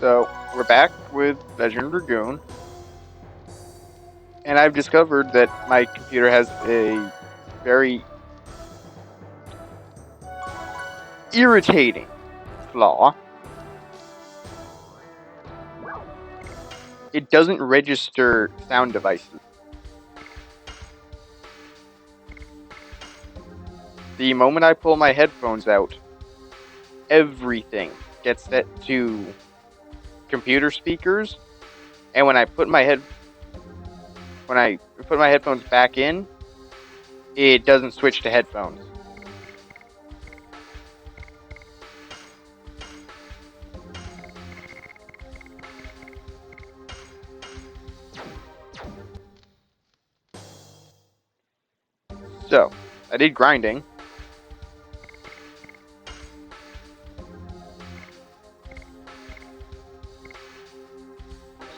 So, we're back with Legend of Dragoon, and I've discovered that my computer has a very irritating flaw. It doesn't register sound devices. The moment I pull my headphones out, everything gets set to computer speakers, and when I put my headphones back in, it doesn't switch to headphones. So, I did grinding.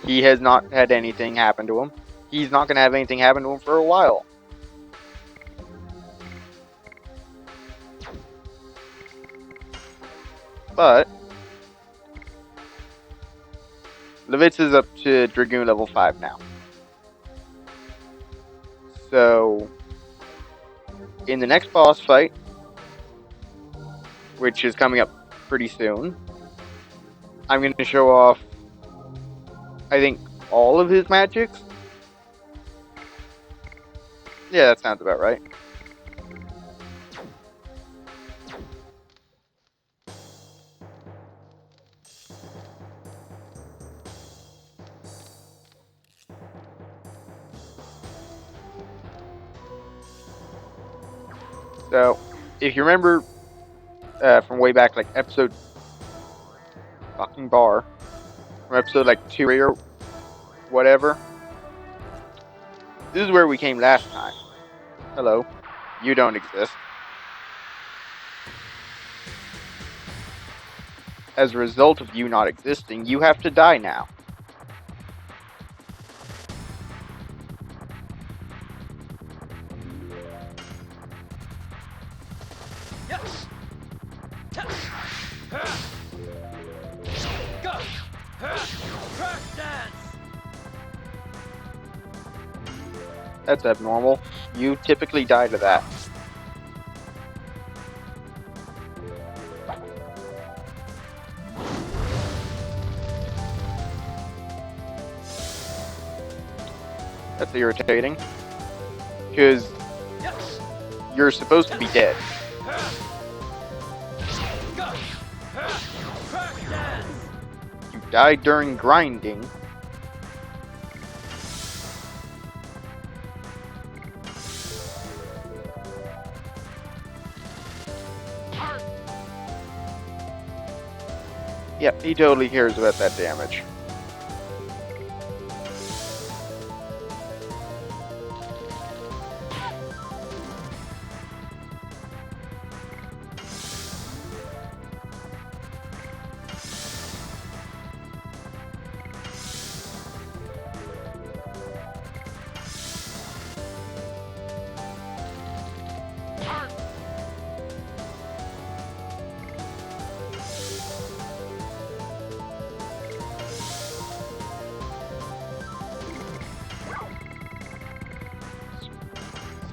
He has not had anything happen to him. He's not going to have anything happen to him for a while. But Levitz is up to Dragoon level 5 now. So, in the next boss fight, which is coming up pretty soon, I'm going to show off, I think, all of his magics. Yeah, that sounds about right. So, if you remember from way back, like episode fucking bar, from episode like 2 or whatever, this is where we came last time. Hello, you don't exist. As a result of you not existing, you have to die now. That's abnormal. You typically die to that. That's irritating. Because you're supposed to be dead. You died during grinding. Yep, he totally cares about that damage.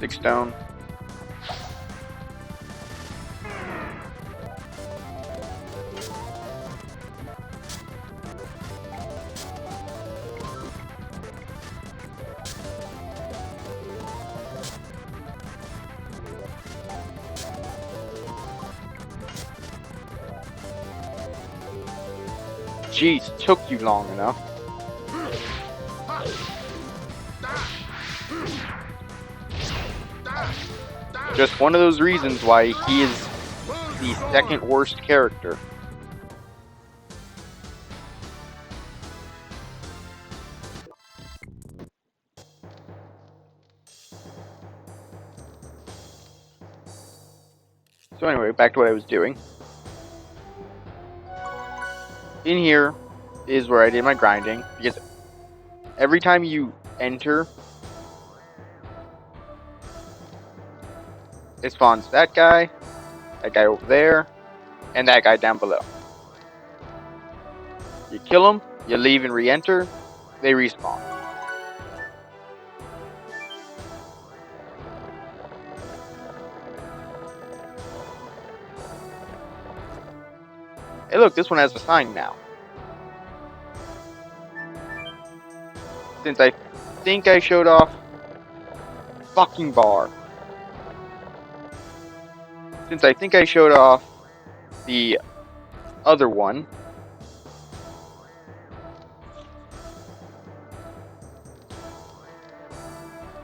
Six stone. Jeez, took you long enough. Just one of those reasons why he is the second worst character. So anyway, back to what I was doing. In here is where I did my grinding, because every time you enter, it spawns that guy over there, and that guy down below. You kill them, you leave and re-enter, they respawn. Hey look, this one has a sign now. Since I think I showed off fucking bar. Since I think I showed off the other one,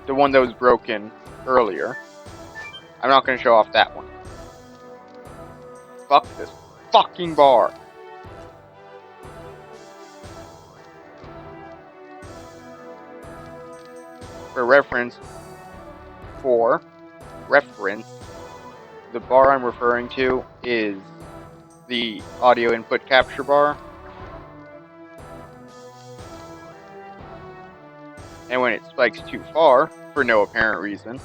the one that was broken earlier, I'm not going to show off that one. Fuck this fucking bar. For reference, the bar I'm referring to is the audio input capture bar. And when it spikes too far, for no apparent reason,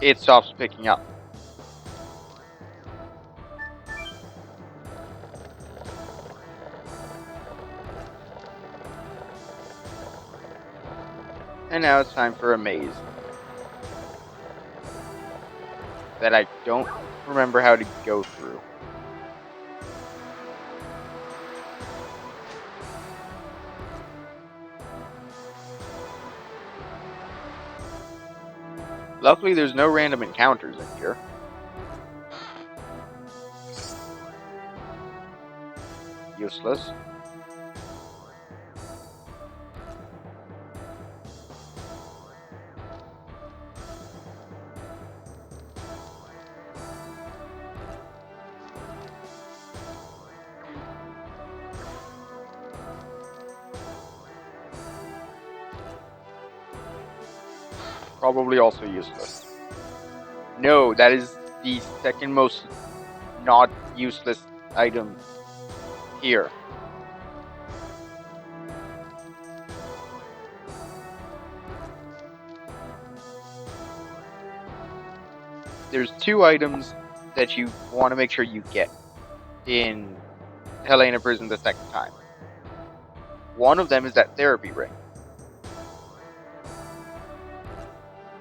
it stops picking up. And now it's time for a maze that I don't remember how to go through. Luckily, there's no random encounters in here. Useless. Probably also useless. No, that is the second most not useless item here. There's two items that you want to make sure you get in Helena Prison the second time. One of them is that therapy ring.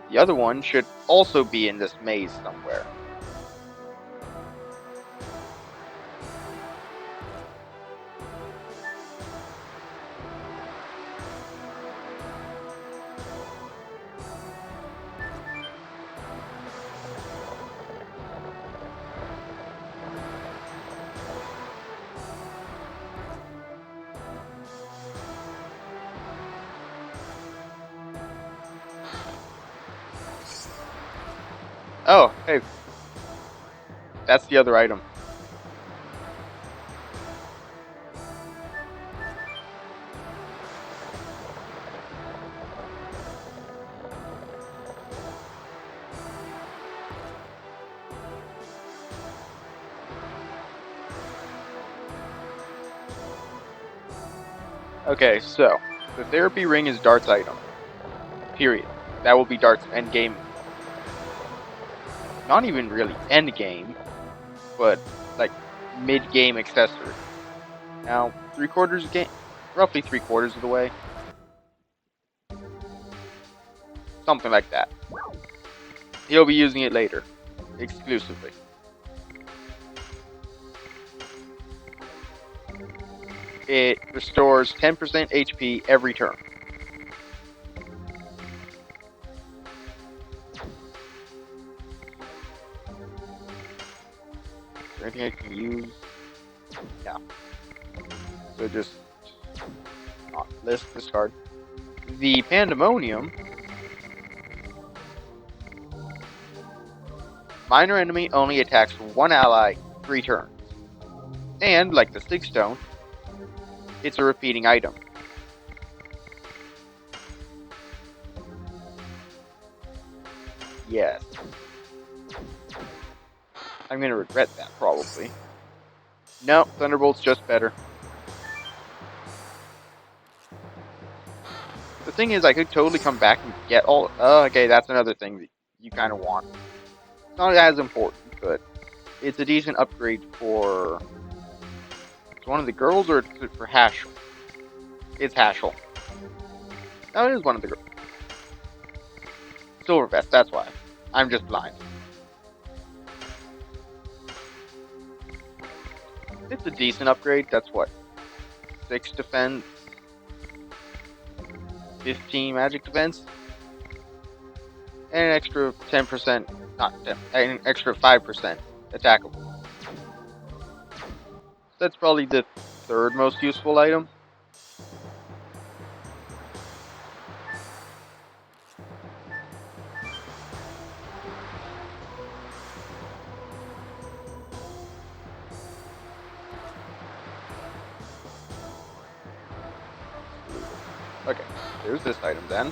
The other one should also be in this maze somewhere. Oh, hey. That's the other item. Okay, so the therapy ring is Dart's item. Period. That will be Dart's endgame. Not even really endgame, but like mid-game accessory. Now, roughly 3/4 of the way. Something like that. He'll be using it later, exclusively. It restores 10% HP every turn. Is there anything I can use? No. So just not list, discard. The Pandemonium. Minor enemy only attacks one ally 3 turns. And, like the Sig Stone, it's a repeating item. Yes. I'm gonna regret that, probably. No, Thunderbolt's just better. The thing is, I could totally come back and get all... okay, that's another thing that you kind of want. It's not as important, but it's a decent upgrade for It's one of the girls, or it's for Haschel? It's Haschel. No, it is one of the girls. Silvervest, that's why. I'm just blind. It's a decent upgrade. That's what? 6 defense, 15 magic defense, and an extra 10%, not 10, an extra 5% attackable. That's probably the third most useful item. Okay, there's this item then.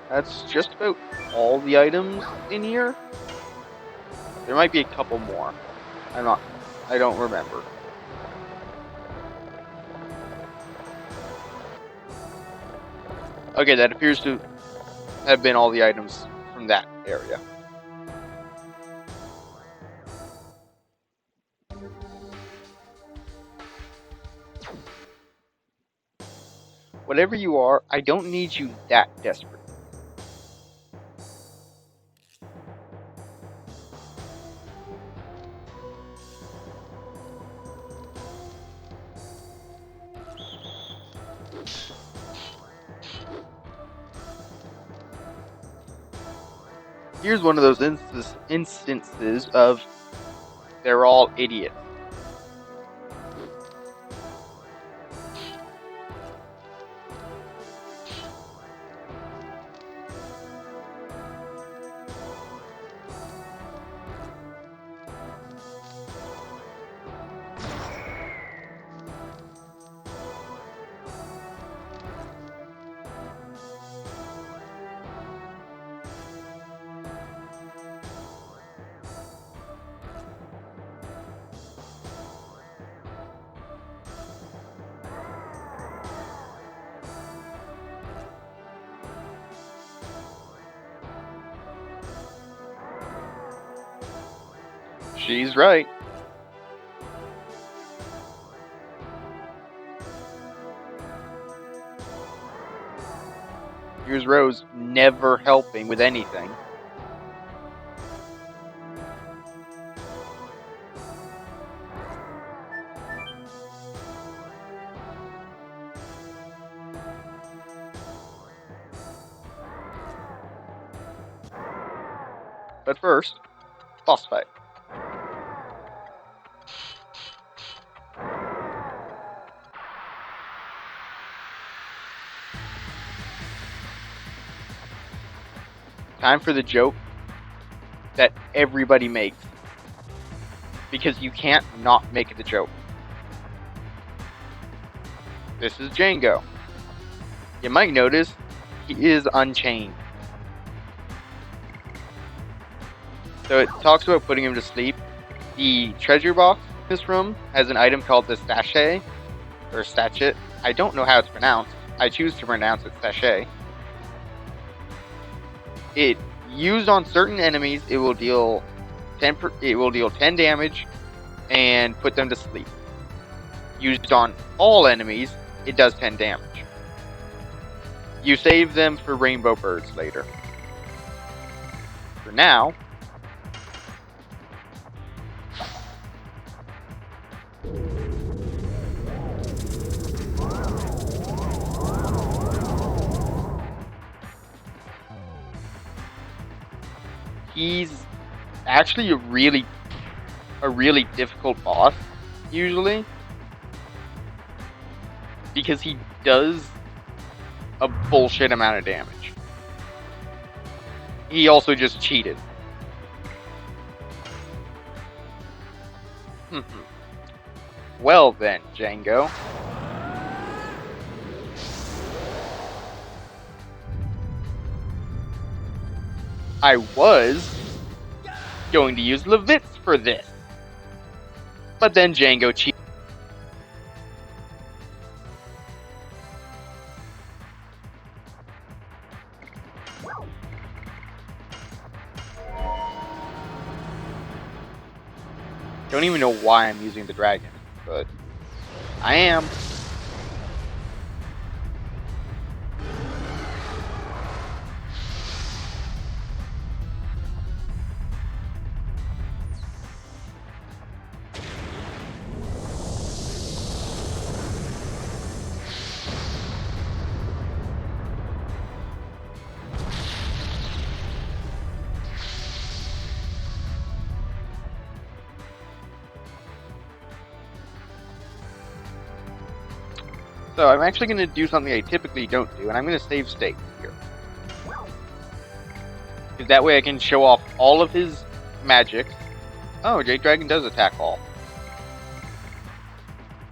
That's just about all the items in here. There might be a couple more. I don't remember. Okay, that appears to have been all the items from that area. Whatever you are, I don't need you that desperate. Here's one of those instances of they're all idiots. She's right. Here's Rose never helping with anything. But first, boss fight. Time for the joke that everybody makes. Because you can't not make the joke. This is Django. You might notice he is unchained. So it talks about putting him to sleep. The treasure box in this room has an item called the sachet, or sachet. I don't know how it's pronounced. I choose to pronounce it sachet. It used on certain enemies, it will deal 10 damage and put them to sleep. Used on all enemies, it does 10 damage. You save them for rainbow birds later. For now, he's actually a really difficult boss, usually. Because he does a bullshit amount of damage. He also just cheated. Well then, Django. I was going to use Levitz for this. But then Django cheated. Don't even know why I'm using the dragon, but I am. So I'm actually going to do something I typically don't do, and I'm going to save state here. Because that way I can show off all of his magic. Oh, Jade Dragon does attack all.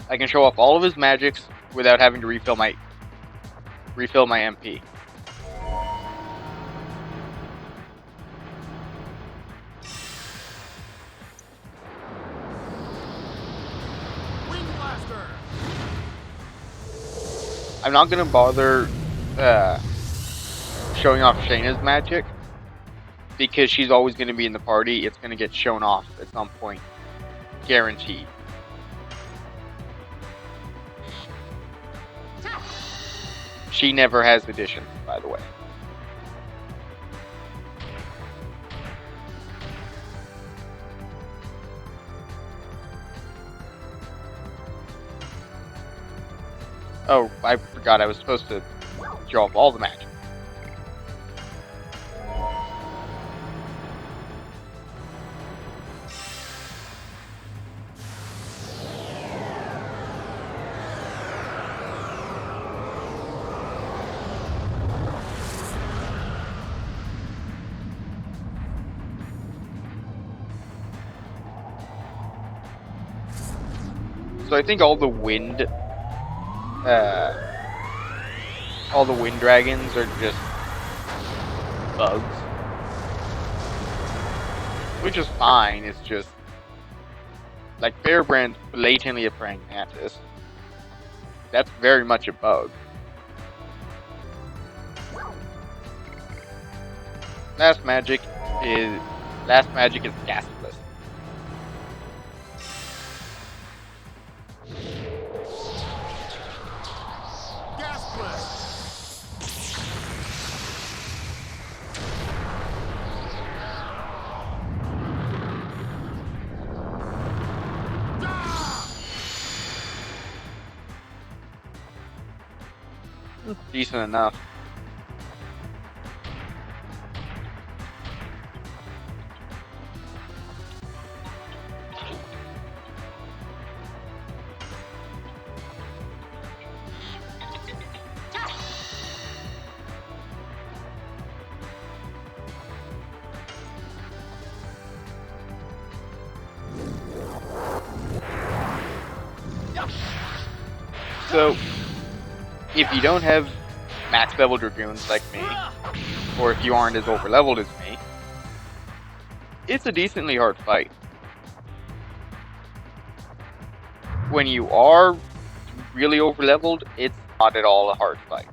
I can show off all of his magics without having to refill my MP. I'm not going to bother showing off Shayna's magic, because she's always going to be in the party. It's going to get shown off at some point. Guaranteed. She never has additions, by the way. Oh, I forgot I was supposed to show off all the magic. So I think all the wind dragons are just bugs, which is fine. It's just like Fairbrand's blatantly a praying mantis. That's very much a bug. Last magic is gasless. Decent enough. So, if you don't have max level Dragoons like me, or if you aren't as over leveled as me, it's a decently hard fight. When you are really over leveled, it's not at all a hard fight.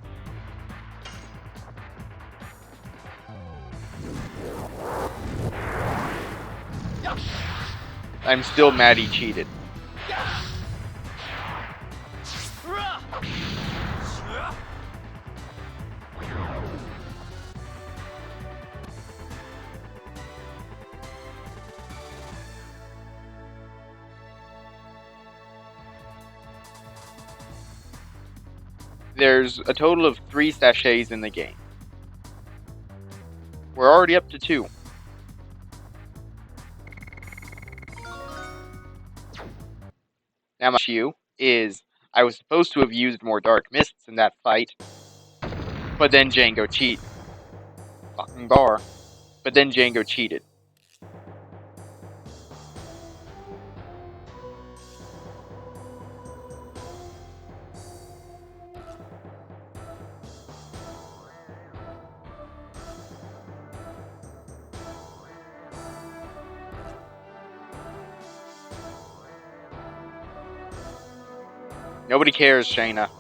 I'm still mad he cheated. There's a total of 3 sachets in the game. We're already up to 2. Now my issue is I was supposed to have used more Dark Mists in that fight, but then Django cheated. Fucking bar. But then Django cheated. Nobody cares, Shayna.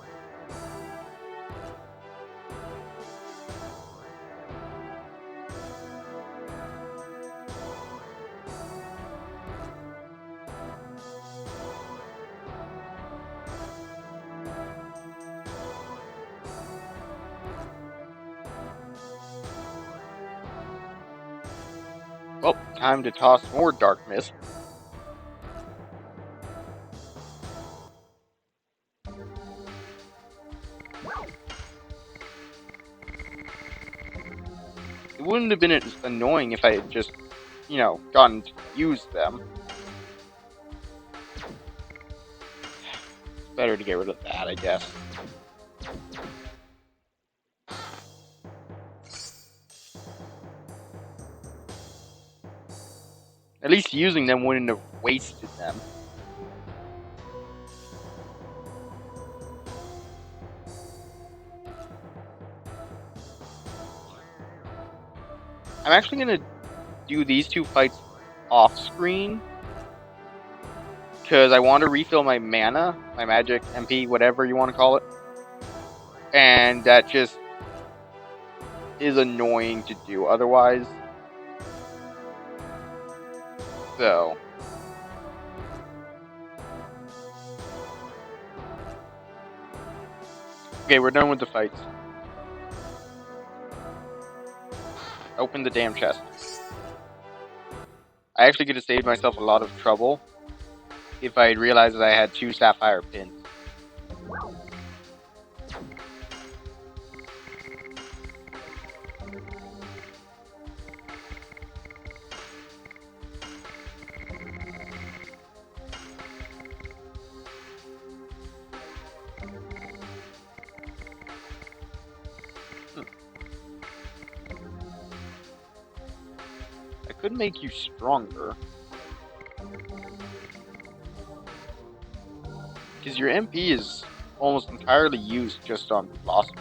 Well, time to toss more Dark Mist. It wouldn't have been as annoying if I had just, you know, gotten to use them. It's better to get rid of that, I guess. At least using them wouldn't have wasted them. I'm actually going to do these two fights off screen, because I want to refill my mana, my magic, MP, whatever you want to call it. And that just is annoying to do otherwise. So. Okay, we're done with the fights. Open the damn chest. I actually could have saved myself a lot of trouble if I had realized that I had 2 sapphire pins. I could make you stronger. Because your MP is almost entirely used just on Blossom.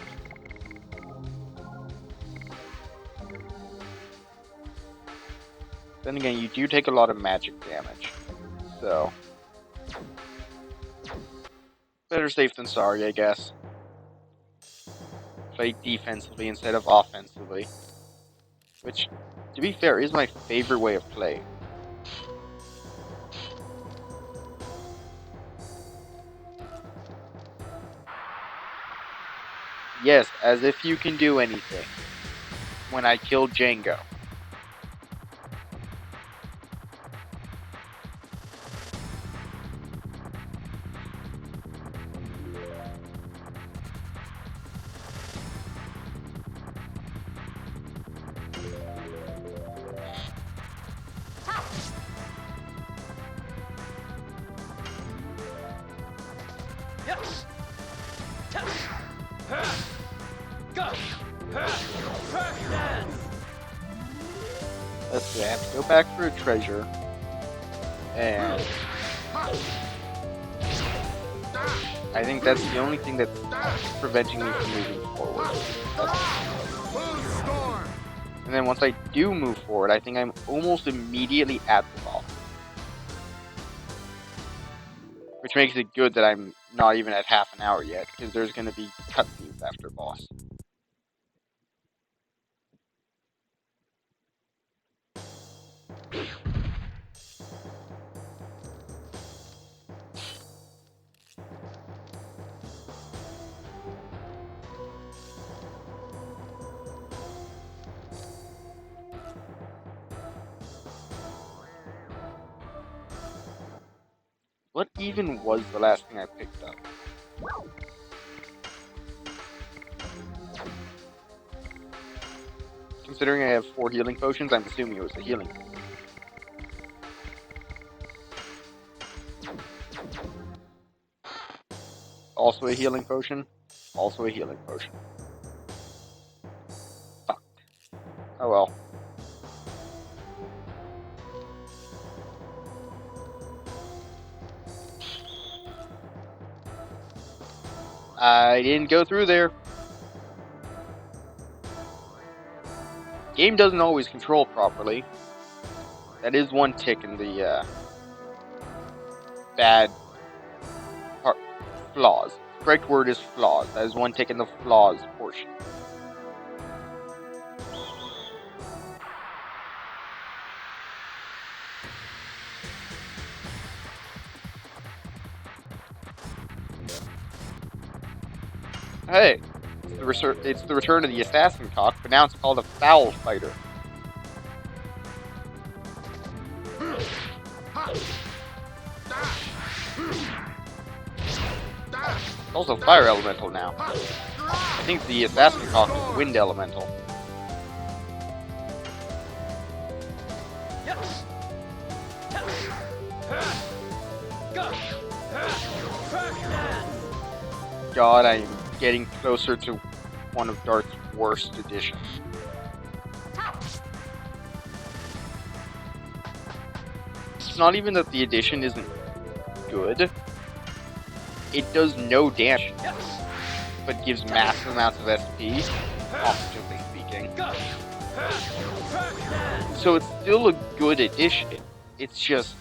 Then again, you do take a lot of magic damage. So. Better safe than sorry, I guess. Play defensively instead of offensively. Which, to be fair, is my favorite way of play. Yes, as if you can do anything. When I killed Django. Let's see, I have to go back for a treasure. And I think that's the only thing that's preventing me from moving forward. And then once I do move forward, I think I'm almost immediately at the boss. Which makes it good that I'm not even at half an hour yet, because there's going to be cutscenes after boss. What even was the last thing I picked up? Considering I have 4 healing potions, I'm assuming it was a healing potion. Also a healing potion. Also a healing potion. Fuck. Oh well. I didn't go through there. Game doesn't always control properly. That is one tick in the bad part. Flaws. The correct word is flaws. That is one tick in the flaws portion. Hey, it's the return of the assassin cock, but now it's called a foul fighter. It's also fire elemental now. I think the assassin cock is wind elemental. God, I am getting closer to one of Darth's worst editions. It's not even that the edition isn't good. It does no damage, but gives massive amounts of SP, offensively speaking. So it's still a good edition. It's just,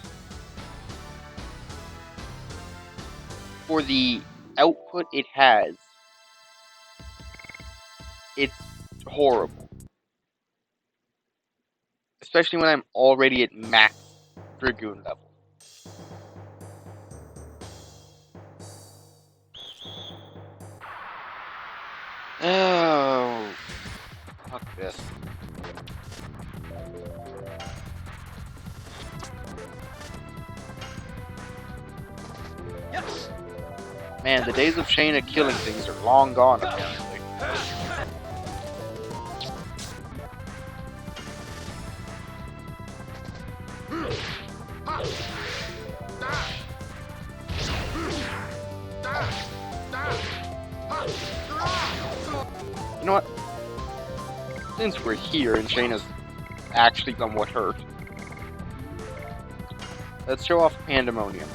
for the output it has, it's horrible. Especially when I'm already at max Dragoon level. Oh, fuck this. Man, the days of Shayna killing things are long gone, apparently. You know what? Since we're here and Shayna's actually somewhat hurt, let's show off Pandemonium.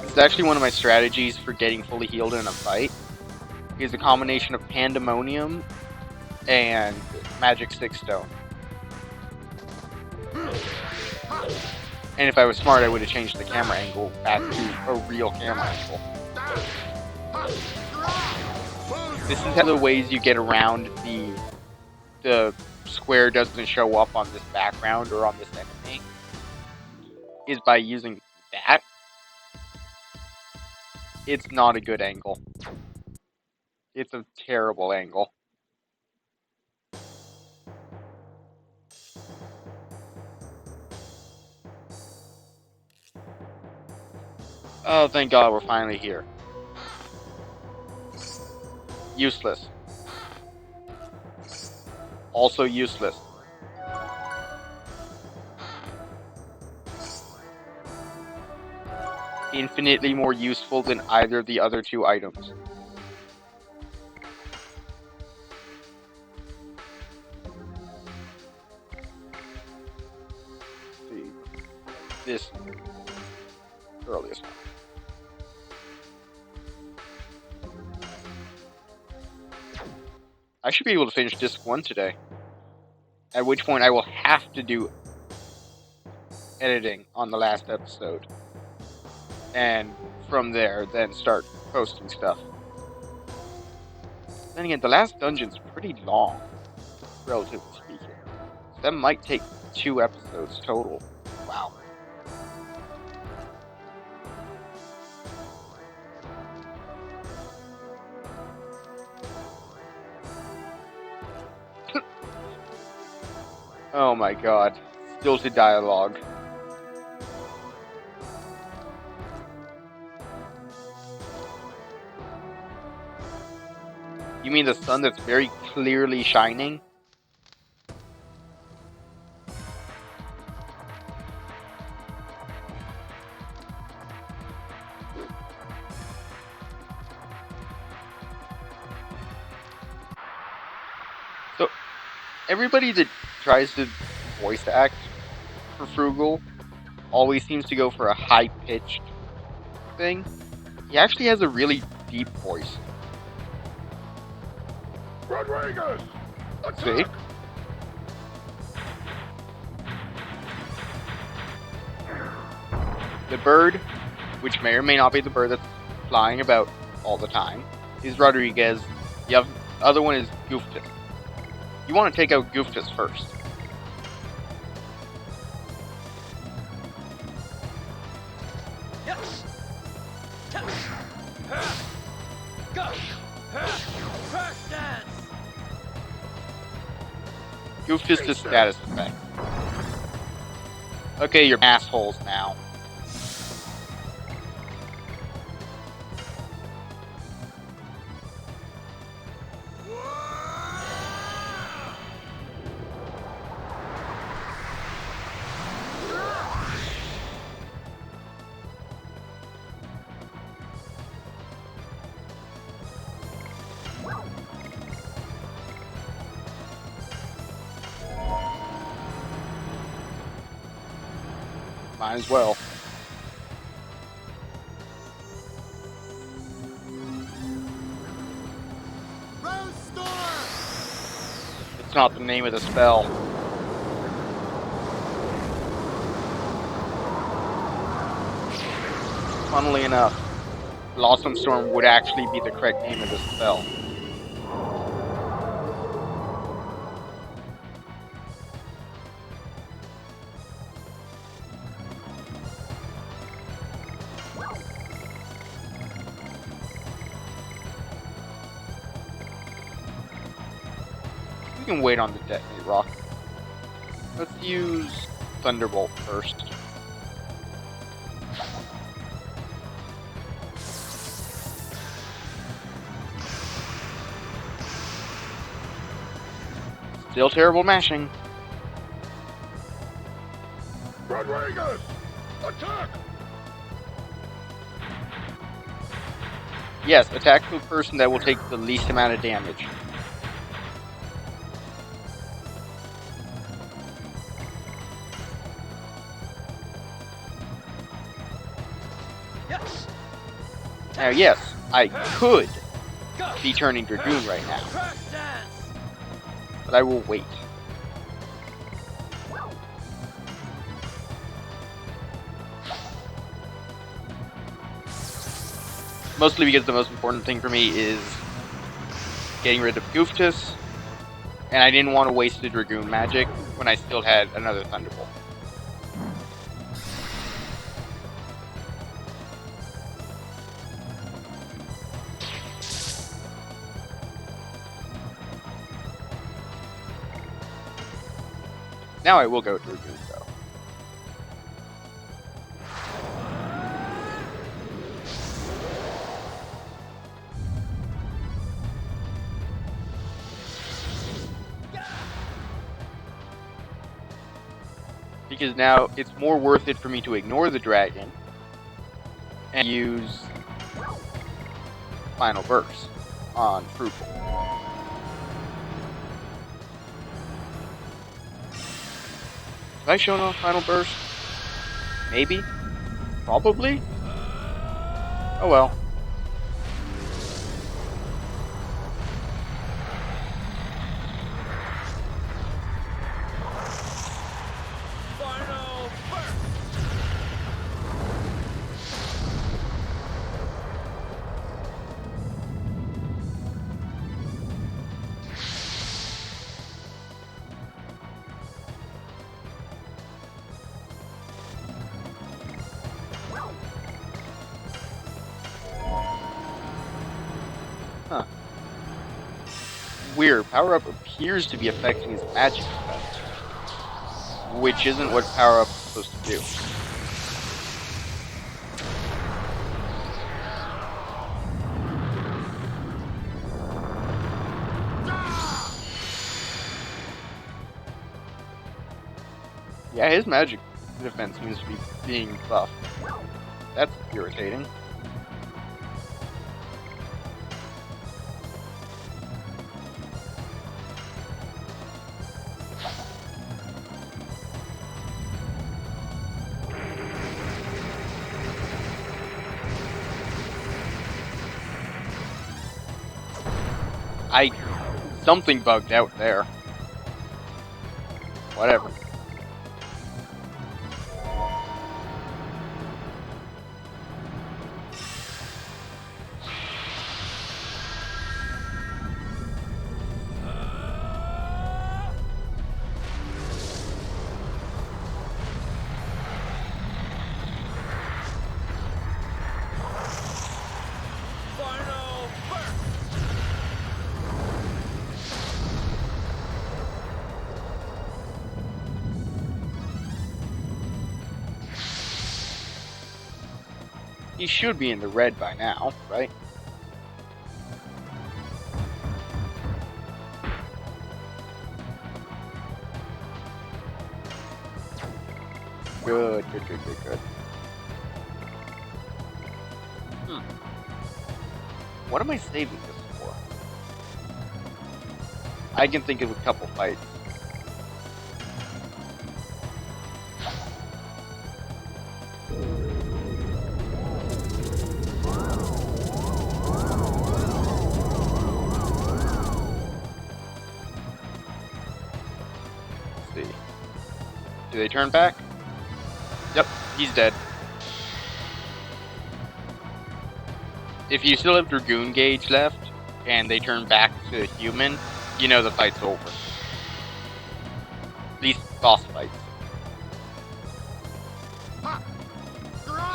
It's actually one of my strategies for getting fully healed in a fight. Is a combination of Pandemonium and Magic 6 Stone. And if I was smart, I would have changed the camera angle back to a real camera angle. This is how the ways you get around the square doesn't show up on this background or on this enemy, is by using that. It's not a good angle. It's a terrible angle. Oh, thank God we're finally here. Useless. Also useless. Infinitely more useful than either of the other two items. See. This earliest one. I should be able to finish disc 1 today. At which point I will have to do editing on the last episode. And from there, then start posting stuff. Then again, the last dungeon's pretty long, relatively speaking. So that might take 2 episodes total. Wow. Oh my God. Stilted dialogue. You mean the sun that's very clearly shining? So, everybody that tries to voice act for Frugal always seems to go for a high-pitched thing. He actually has a really deep voice. Rodriguez! See? The bird, which may or may not be the bird that's flying about all the time, is Rodriguez. The other one is Gooftus. You want to take out Gooftus first. Yes. Goof is the status effect. Okay, you're assholes now. Might as well. It's not the name of the spell. Funnily enough, Blossom Storm would actually be the correct name of the spell. We can wait on the detonate rock. Let's use Thunderbolt first. Still terrible mashing. Rodriguez! Attack! Yes, attack the person that will take the least amount of damage. Yes! Now, yes, I could be turning Dragoon right now, but I will wait. Mostly because the most important thing for me is getting rid of Gooftus, and I didn't want to waste the Dragoon magic when I still had another Thunderbolt. Now I will go Dragoon, though. Because now it's more worth it for me to ignore the dragon and use Final Burst on Fruitful. Have I shown off Final Burst? Maybe? Probably? Oh well. Final burst! Huh. Weird. Power Up appears to be affecting his magic effect, which isn't what Power Up is supposed to do. Yeah, his magic defense seems to be being buffed. That's irritating. Something bugged out there. Whatever. Final burst! He should be in the red by now, right? Good. What am I saving this for? I can think of a couple fights. Let's see. Do they turn back? Yep, he's dead. If you still have Dragoon gauge left, and they turn back to human, you know the fight's over. At least boss fights.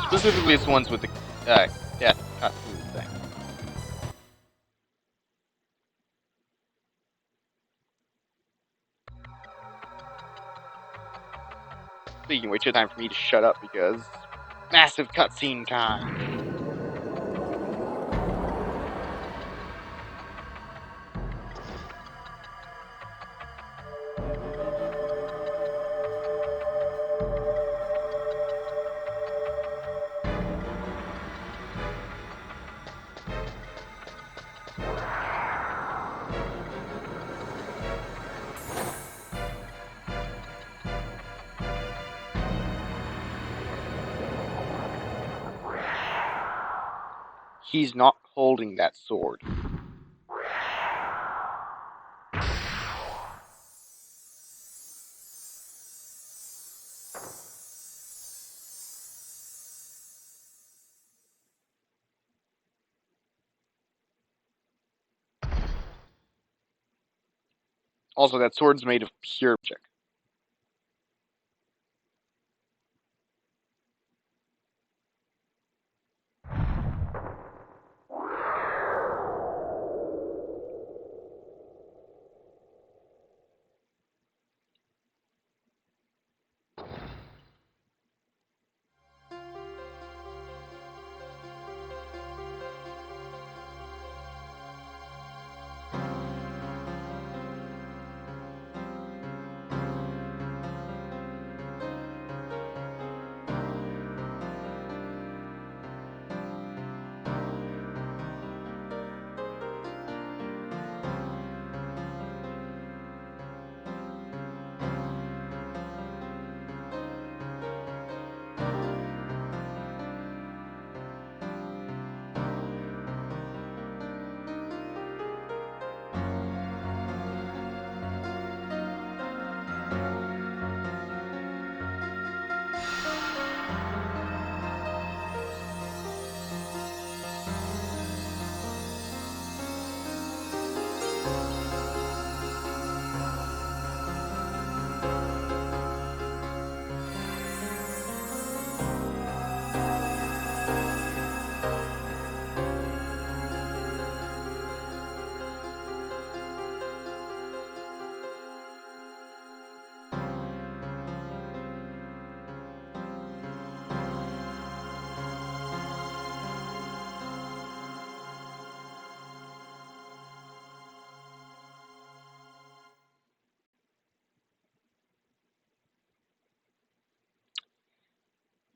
Specifically, it's ones with the death cutscene thing. Speaking of which, it's time for me to shut up because massive cutscene time. He's not holding that sword. Also, that sword's made of pure magic.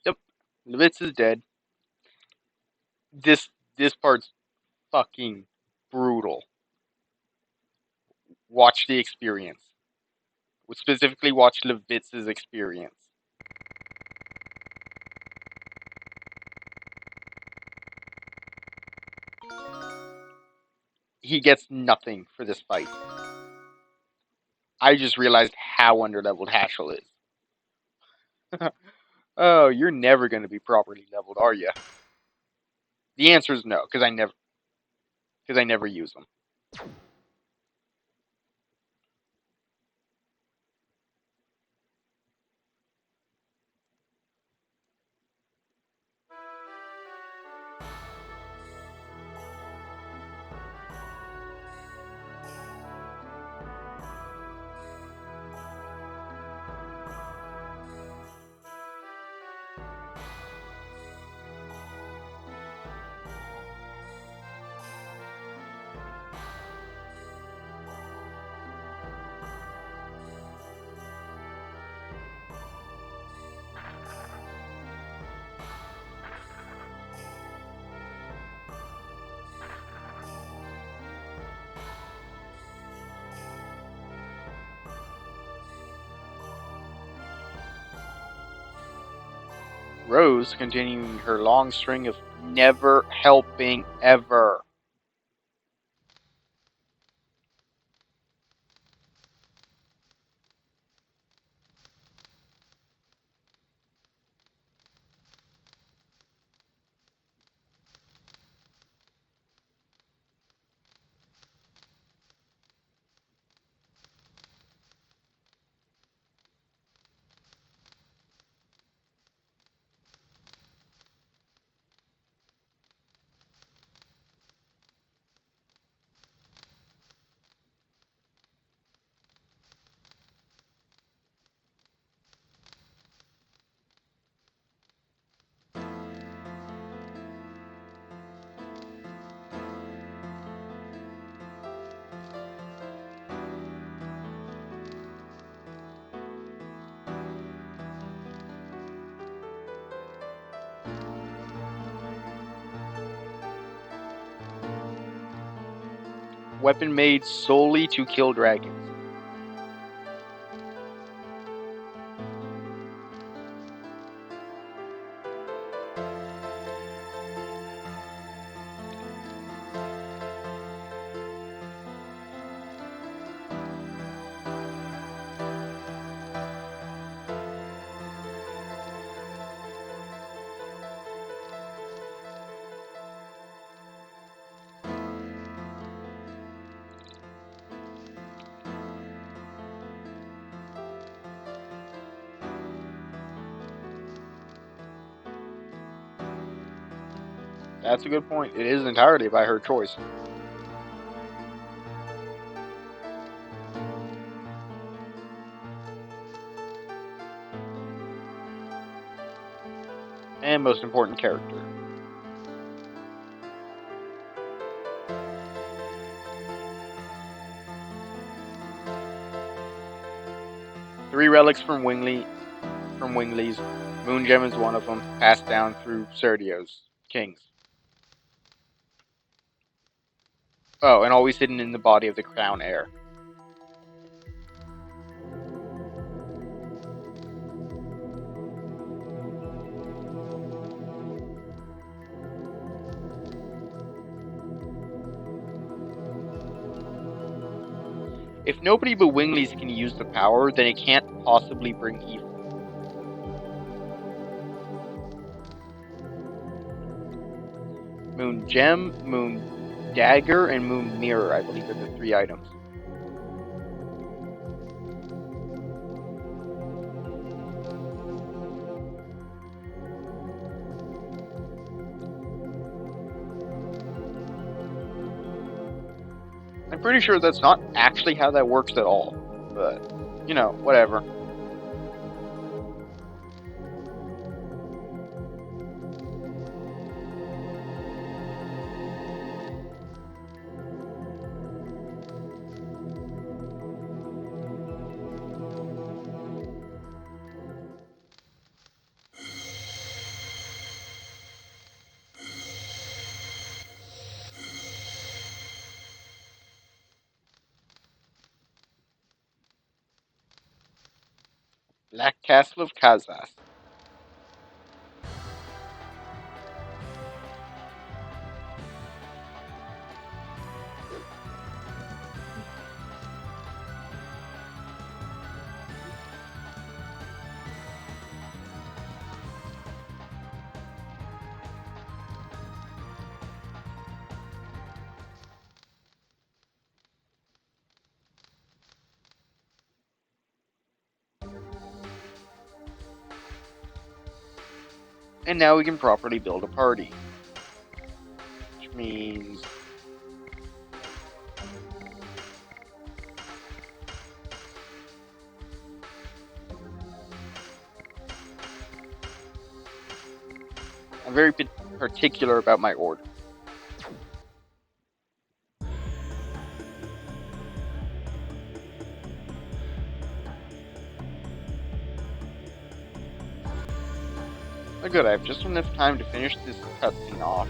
Yep, Levitz is dead. This part's fucking brutal. Watch the experience. Specifically, watch Levitz's experience. He gets nothing for this fight. I just realized how underleveled Haschel is. Oh, you're never going to be properly leveled, are you? The answer is no, because I never use them. Rose continuing her long string of never helping ever. Weapon made solely to kill dragons. That's a good point. It is entirely by her choice. And most important character. Three relics from Wingley's. Moon Gem is one of them, passed down through Sergio's kings. Oh, and always hidden in the body of the crown heir. If nobody but Wingley's can use the power, then it can't possibly bring evil. Moon Gem, Moon Dagger, and Moon Mirror, I believe, are the three items. I'm pretty sure that's not actually how that works at all, but, you know, whatever. Black Castle of Kazas. And now we can properly build a party. Which means... I'm very particular about my order. Oh, good, I have just enough time to finish this cutscene off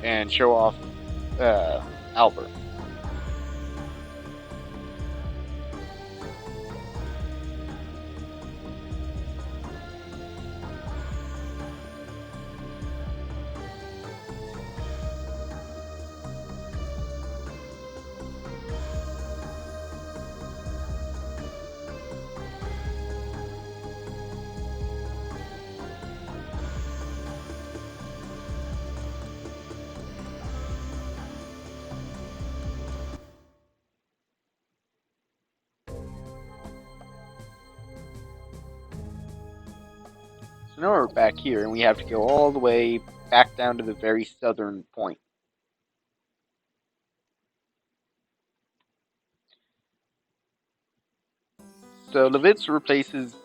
and show off Albert. So now we're back here, and we have to go all the way back down to the very southern point. So Levitz replaces,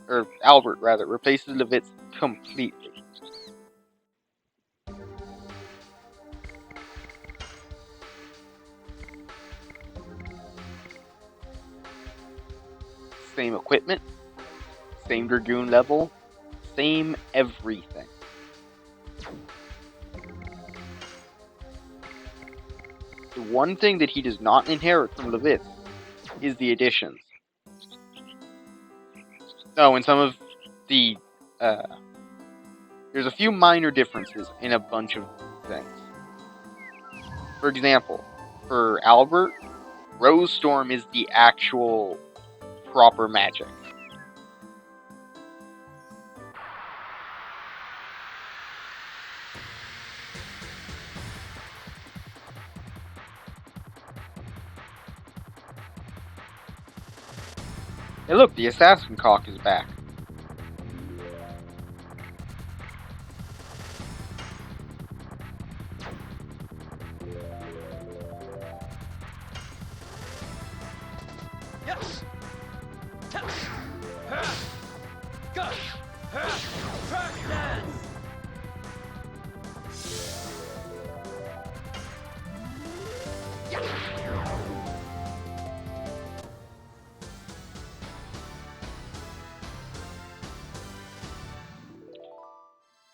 or Albert rather, replaces Levitz completely. Same equipment, same Dragoon level, same everything. The one thing that he does not inherit from Levitz is the additions. Oh, and some of the, there's a few minor differences in a bunch of things. For example, for Albert, Rose Storm is the actual proper magic. Hey look, the Assassin Cock is back. Yes. Track dance.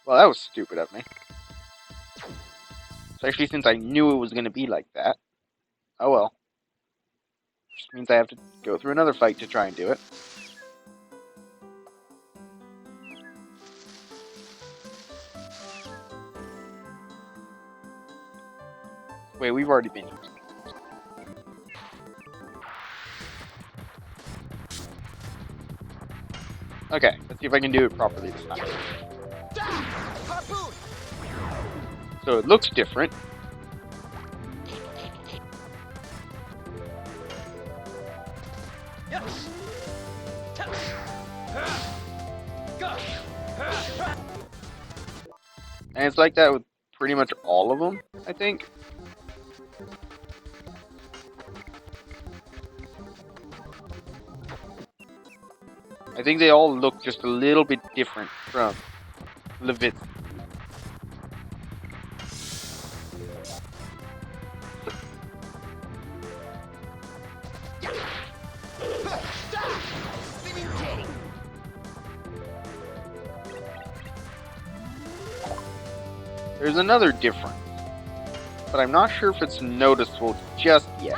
Well, that was stupid of me. Especially since I knew it was going to be like that. Oh well. Just means I have to go through another fight to try and do it. Wait, we've already been here. Okay, let's see if I can do it properly this time. So it looks different. Yes. And it's like that with pretty much all of them, I think. I think they all look just a little bit different from Levitz. There's another difference, but I'm not sure if it's noticeable just yet.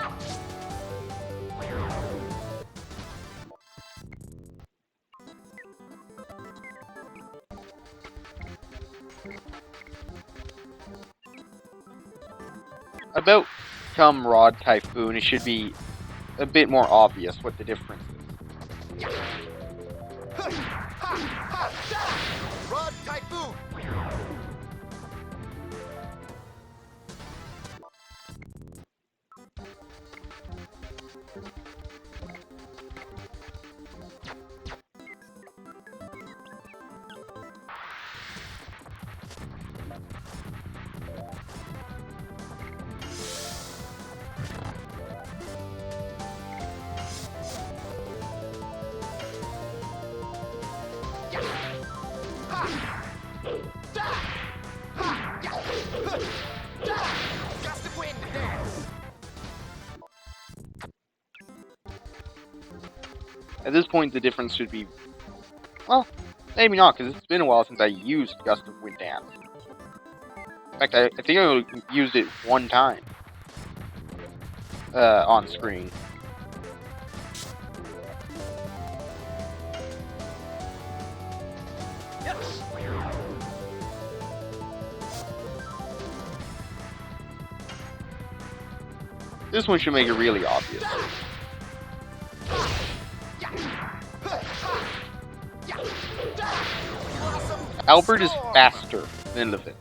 About Rod Typhoon, it should be a bit more obvious what the difference is. Rod Typhoon. At this point, the difference should be, well, maybe not, because it's been a while since I used Gust of Wind Dance. In fact, I think I used it one time on screen. Yes. This one should make it really obvious. Albert is faster than Levitz.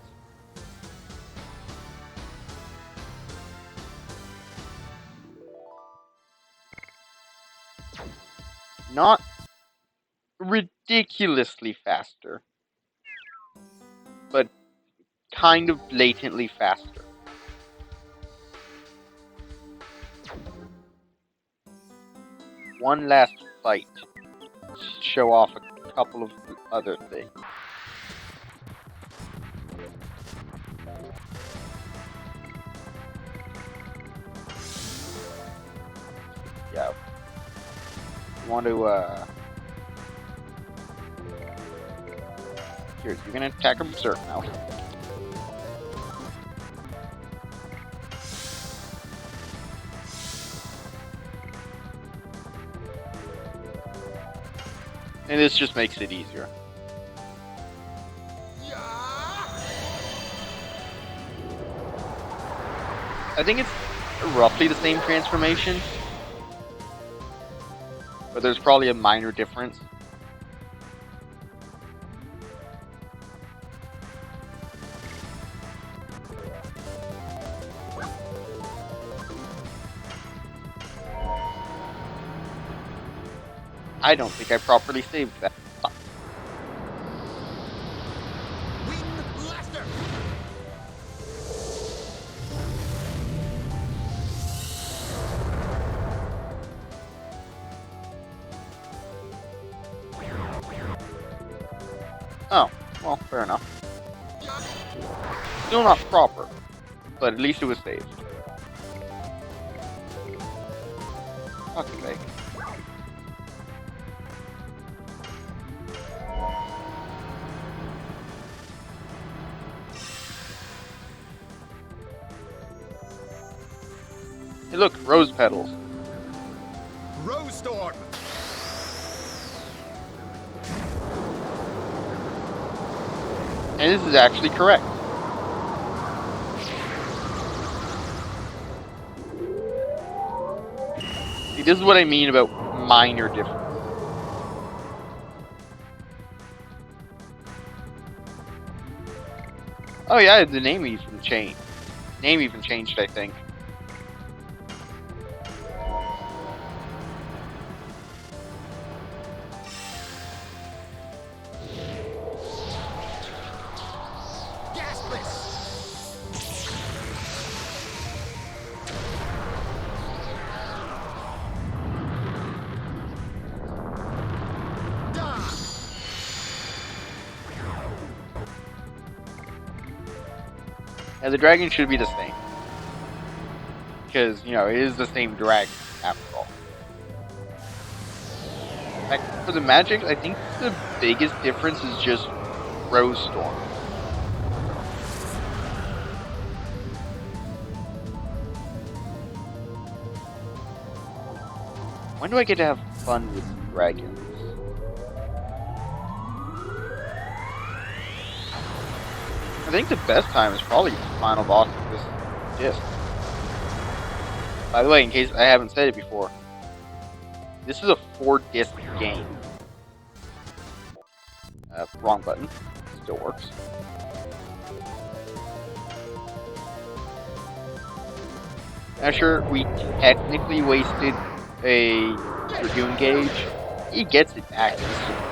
Not ridiculously faster. But kind of blatantly faster. One last fight. Show off a couple of other things. Yeah. You want to, Here, you're gonna attack a berserk now. And this just makes it easier. I think it's roughly the same transformation, but there's probably a minor difference. I don't think I properly saved that. Wind Blaster! Oh, well, fair enough. Still not proper, but at least it was saved. Fuck's sake. Hey look, rose petals. Rose Storm! And this is actually correct. See, this is what I mean about minor difference. Oh yeah, the name even changed. Name even changed, I think. And the dragon should be the same. Because, you know, it is the same dragon, after all. For the magic, I think the biggest difference is just Rose Storm. When do I get to have fun with dragons? I think the best time is probably the final boss of this disc. By the way, in case I haven't said it before, this is a 4-disc game. Wrong button. Still works. Now sure, we technically wasted a Dragoon gauge. He gets it back instantly.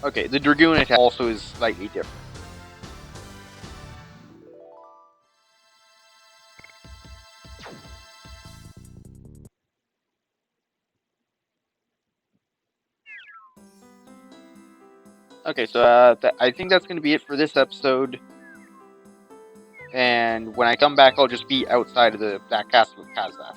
Okay, the Dragoon attack also is slightly different. Okay, so I think that's going to be it for this episode. And when I come back, I'll just be outside of that castle of Kazas.